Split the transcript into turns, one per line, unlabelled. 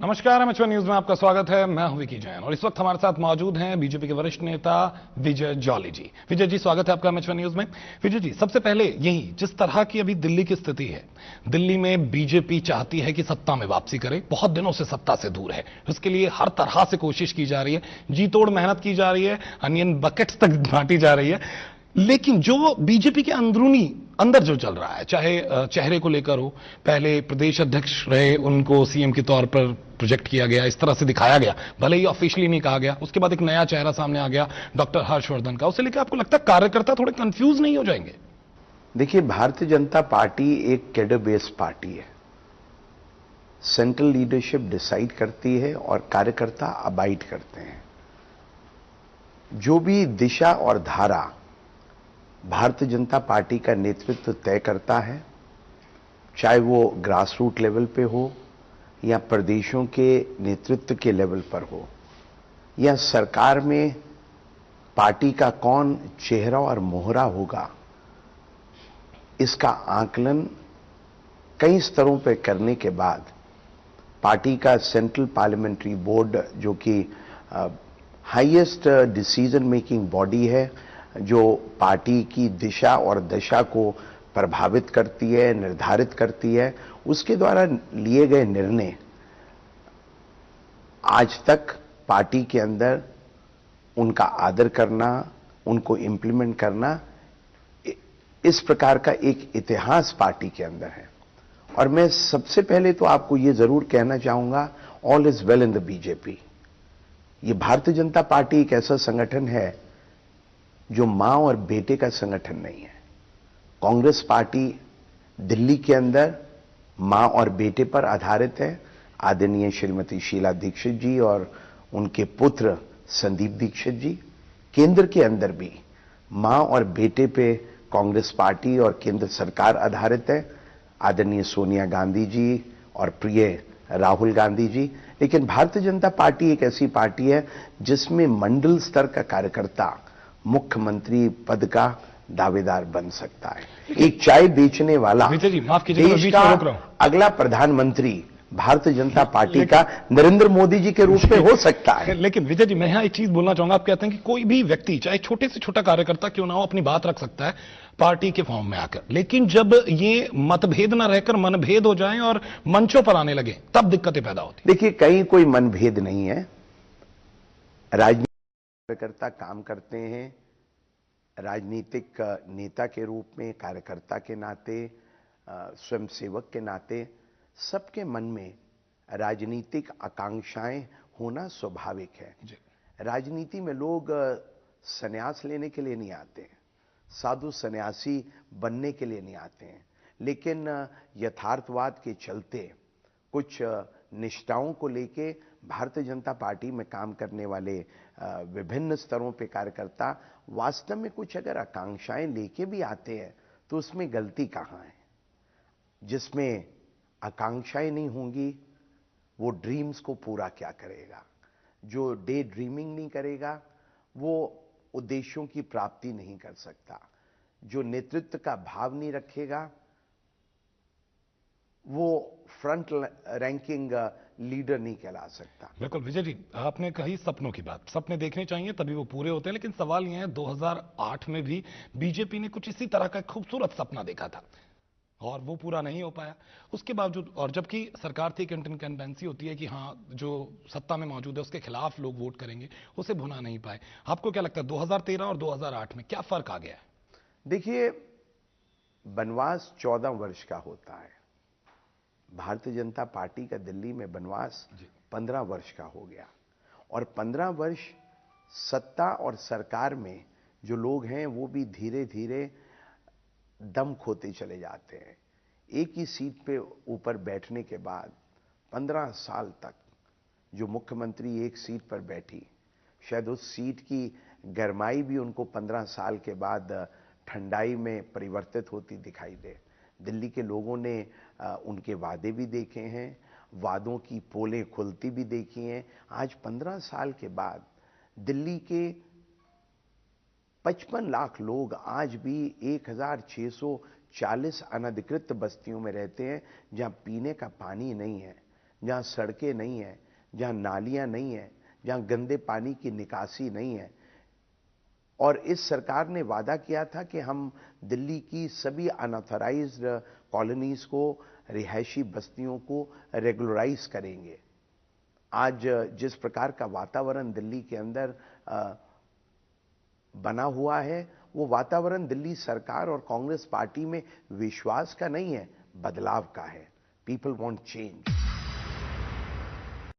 नमस्कार, MH news में आपका स्वागत है। मैं हूं विकी जैन और इस वक्त हमारे साथ मौजूद हैं बीजेपी के वरिष्ठ नेता विजय जॉली जी। विजय जी, स्वागत है आपका एमएच न्यूज में। विजय जी, सबसे पहले यही, जिस तरह की अभी दिल्ली की स्थिति है, दिल्ली में बीजेपी चाहती है कि सत्ता में वापसी करे, बहुत दिनों से सत्ता से दूर है, उसके लिए हर तरह से कोशिश की जा रही है, जी तोड़ मेहनत की जा रही है, अनियन बकेट्स तक बांटी जा रही है। लेकिन जो बीजेपी के अंदर जो चल रहा है, चाहे चेहरे को लेकर हो, पहले प्रदेश अध्यक्ष रहे, उनको सीएम के तौर पर प्रोजेक्ट किया गया, इस तरह से दिखाया गया, भले ही ऑफिशियली नहीं कहा गया, उसके बाद एक नया चेहरा सामने आ गया डॉक्टर हर्षवर्धन का, उसे लेकर आपको लगता है कार्यकर्ता थोड़े कंफ्यूज नहीं हो जाएंगे?
देखिए, भारतीय जनता पार्टी एक कैडर बेस्ड पार्टी है। सेंट्रल लीडरशिप डिसाइड करती है और कार्यकर्ता अबाइड करते हैं। जो भी दिशा और धारा भारतीय जनता पार्टी का नेतृत्व तय करता है, चाहे वो ग्रास रूट लेवल पे हो या प्रदेशों के नेतृत्व के लेवल पर हो या सरकार में पार्टी का कौन चेहरा और मोहरा होगा, इसका आकलन कई स्तरों पर करने के बाद पार्टी का सेंट्रल पार्लियामेंट्री बोर्ड, जो कि हाईएस्ट डिसीजन मेकिंग बॉडी है, जो पार्टी की दिशा और दशा को प्रभावित करती है, निर्धारित करती है, उसके द्वारा लिए गए निर्णय आज तक पार्टी के अंदर उनका आदर करना, उनको इंप्लीमेंट करना, इस प्रकार का एक इतिहास पार्टी के अंदर है। और मैं सबसे पहले तो आपको यह जरूर कहना चाहूंगा, all is well in the BJP. ये भारतीय जनता पार्टी एक ऐसा संगठन है जो मां और बेटे का संगठन नहीं है। कांग्रेस पार्टी दिल्ली के अंदर मां और बेटे पर आधारित है, आदरणीय श्रीमती शीला दीक्षित जी और उनके पुत्र संदीप दीक्षित जी। केंद्र के अंदर भी मां और बेटे पे कांग्रेस पार्टी और केंद्र सरकार आधारित है, आदरणीय सोनिया गांधी जी और प्रिय राहुल गांधी जी। लेकिन भारतीय जनता पार्टी एक ऐसी पार्टी है जिसमें मंडल स्तर का कार्यकर्ता मुख्यमंत्री पद का दावेदार बन सकता है। एक चाय बेचने वाला
विजय जी, माफ कीजिएगा, मैं
देश
बीच
का
में रोक रहा हूं।
अगला प्रधानमंत्री भारतीय जनता पार्टी का नरेंद्र मोदी जी के रूप में हो सकता है।
लेकिन विजय जी, मैं यहां एक चीज बोलना चाहूंगा। आप कहते हैं कि कोई भी व्यक्ति, चाहे छोटे से छोटा कार्यकर्ता क्यों ना हो, अपनी बात रख सकता है पार्टी के फॉर्म में आकर, लेकिन जब ये मतभेद ना रहकर मनभेद हो जाएं और मंचों पर आने लगे, तब दिक्कतें पैदा होती।
देखिए, कहीं कोई मनभेद नहीं है। राजनीतिक कार्यकर्ता काम करते हैं, राजनीतिक नेता के रूप में, कार्यकर्ता के नाते, स्वयंसेवक के नाते सबके मन में राजनीतिक आकांक्षाएं होना स्वाभाविक है। राजनीति में लोग संन्यास लेने के लिए नहीं आते हैं, साधु सन्यासी बनने के लिए नहीं आते हैं, लेकिन यथार्थवाद के चलते कुछ निष्ठाओं को लेके भारतीय जनता पार्टी में काम करने वाले विभिन्न स्तरों पे कार्यकर्ता वास्तव में कुछ अगर आकांक्षाएं लेके भी आते हैं तो उसमें गलती कहां है? जिसमें आकांक्षाएं नहीं होंगी वो ड्रीम्स को पूरा क्या करेगा? जो डे ड्रीमिंग नहीं करेगा वो उद्देश्यों की प्राप्ति नहीं कर सकता। जो नेतृत्व का भाव नहीं रखेगा वो फ्रंट रैंकिंग लीडर नहीं कहला सकता।
बिल्कुल विजय जी, आपने कही सपनों की बात, सपने देखने चाहिए तभी वो पूरे होते हैं, लेकिन सवाल यह है 2008 में भी बीजेपी ने कुछ इसी तरह का खूबसूरत सपना देखा था और वो पूरा नहीं हो पाया। उसके बावजूद, और जबकि सरकार थी, एक इनकम्बेंसी होती है कि हाँ, जो सत्ता में मौजूद है उसके खिलाफ लोग वोट करेंगे, उसे भुना नहीं पाए। आपको क्या लगता है 2013 और 2008 में क्या फर्क आ गया है?
देखिए, वनवास 14 वर्ष का होता है। भारतीय जनता पार्टी का दिल्ली में वनवास 15 वर्ष का हो गया और 15 वर्ष सत्ता और सरकार में जो लोग हैं वो भी धीरे धीरे दम खोते चले जाते हैं। एक ही सीट पे ऊपर बैठने के बाद 15 साल तक जो मुख्यमंत्री एक सीट पर बैठी, शायद उस सीट की गरमाई भी उनको 15 साल के बाद ठंडाई में परिवर्तित होती दिखाई दे। दिल्ली के लोगों ने उनके वादे भी देखे हैं, वादों की पोलें खुलती भी देखी हैं। आज 15 साल के बाद दिल्ली के 55 लाख लोग आज भी 1640 अनधिकृत बस्तियों में रहते हैं जहां पीने का पानी नहीं है, जहां सड़कें नहीं है, जहां नालियां नहीं है, जहां गंदे पानी की निकासी नहीं है। और इस सरकार ने वादा किया था कि हम दिल्ली की सभी अनऑथराइज्ड कॉलोनीज को, रिहायशी बस्तियों को रेगुलराइज करेंगे। आज जिस प्रकार का वातावरण दिल्ली के अंदर बना हुआ है, वो वातावरण दिल्ली सरकार और कांग्रेस पार्टी में विश्वास का नहीं है, बदलाव का है। People want change.